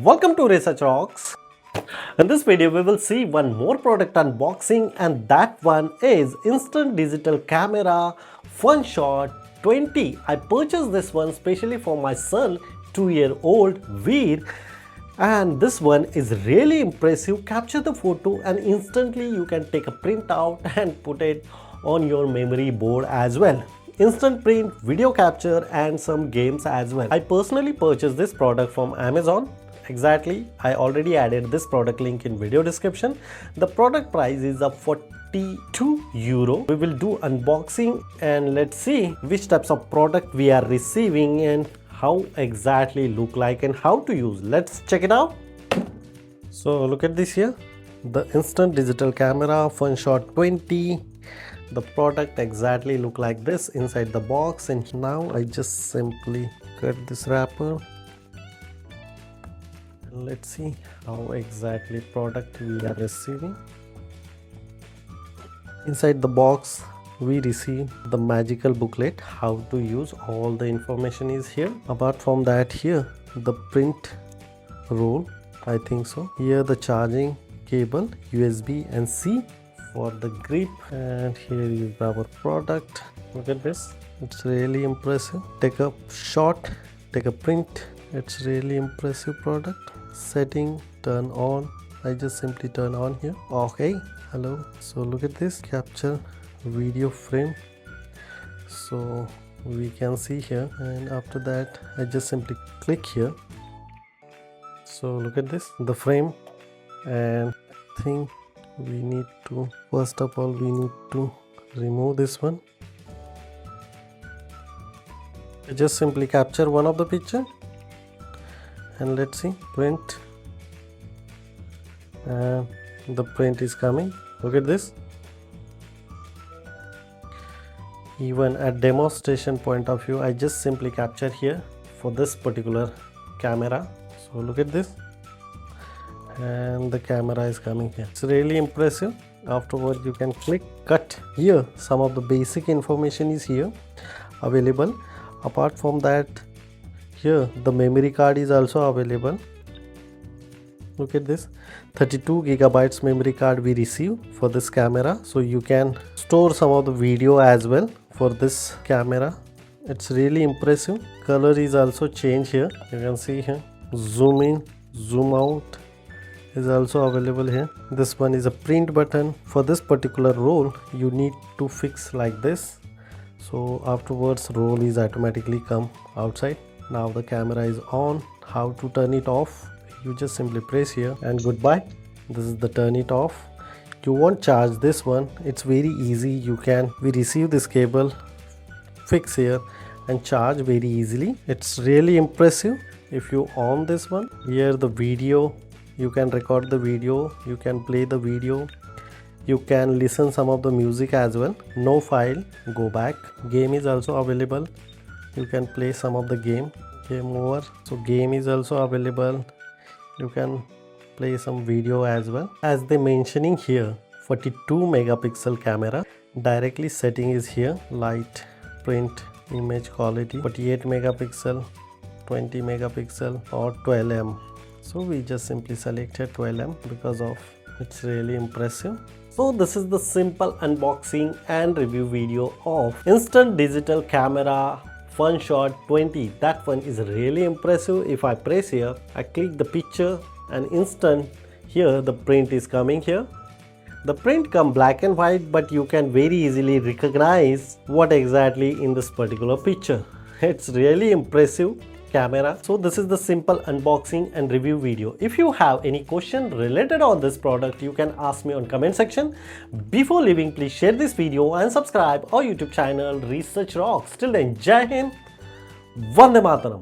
Welcome to Research Rocks. In this video we will see one more product unboxing, and that one is Instant Digital Camera Funshot20. I purchased this one specially for my son, 2-year-old Veer, and this one is really impressive. Capture the photo and instantly you can take a print out and put it on your memory board as well. Instant print, video capture and some games as well. I personally purchased this product from Amazon. Exactly, I already added this product link in video description. The product price is of 42 euro. We will do unboxing and let's see which types of product we are receiving and how exactly look like and how to use. Let's check it out. So look at this here, the Instant Digital Camera Funshot20. The product exactly look like this inside the box, and now I just simply cut this wrapper. Let's see how exactly product we are receiving. Inside the box we receive the magical booklet, how to use. All the information is here. Apart from that, here the print roll, I think so. Here the charging cable, USB and C for the grip, and here is our product. Look at this, it's really impressive. Take a shot, take a print. It's really impressive product. Setting, turn on. I just simply turn on here. Okay, hello. So look at this, capture video frame, so we can see here, and after that I just simply click here. So look at this, the frame, and I think we need to, first of all we need to remove this one. I just simply capture one of the picture and let's see, print, and the print is coming. Look at this. Even at demonstration point of view, I just simply capture here for this particular camera. So look at this, and the camera is coming here. It's really impressive. Afterward you can click cut. Here some of the basic information is here available. Apart from that, here the memory card is also available. Look at this, 32 gigabytes memory card we receive for this camera, so you can store some of the video as well for this camera. It's really impressive. Color is also changed here, you can see here. Zoom in, zoom out is also available here. This one is a print button. For this particular roll you need to fix like this, so afterwards roll is automatically come outside. Now the camera is on. How to turn it off? You just simply press here and goodbye. This is the turn it off. You won't charge this one, it's very easy. We receive this cable, fix here and charge very easily. It's really impressive. If you on this one, here the video, you can record the video, you can play the video, you can listen some of the music as well. No file, go back. Game is also available, you can play some of the game over. So game is also available, you can play some video as well. As they mentioning here, 42 megapixel camera. Directly setting is here, light, print, image quality, 48 megapixel, 20 megapixel or 12M. So we just simply selected 12M because of it's really impressive. So this is the simple unboxing and review video of Instant Digital Camera Funshot20. That one is really impressive. If I press here, I click the picture and instant here the print is coming here. The print come black and white, but you can very easily recognize what exactly in this particular picture. It's really impressive camera. So this is the simple unboxing and review video. If you have any question related on this product, you can ask me on comment section. Before leaving, please share this video and subscribe our YouTube channel Research Rocks. Till then, Jai Hind, Vande Mataram.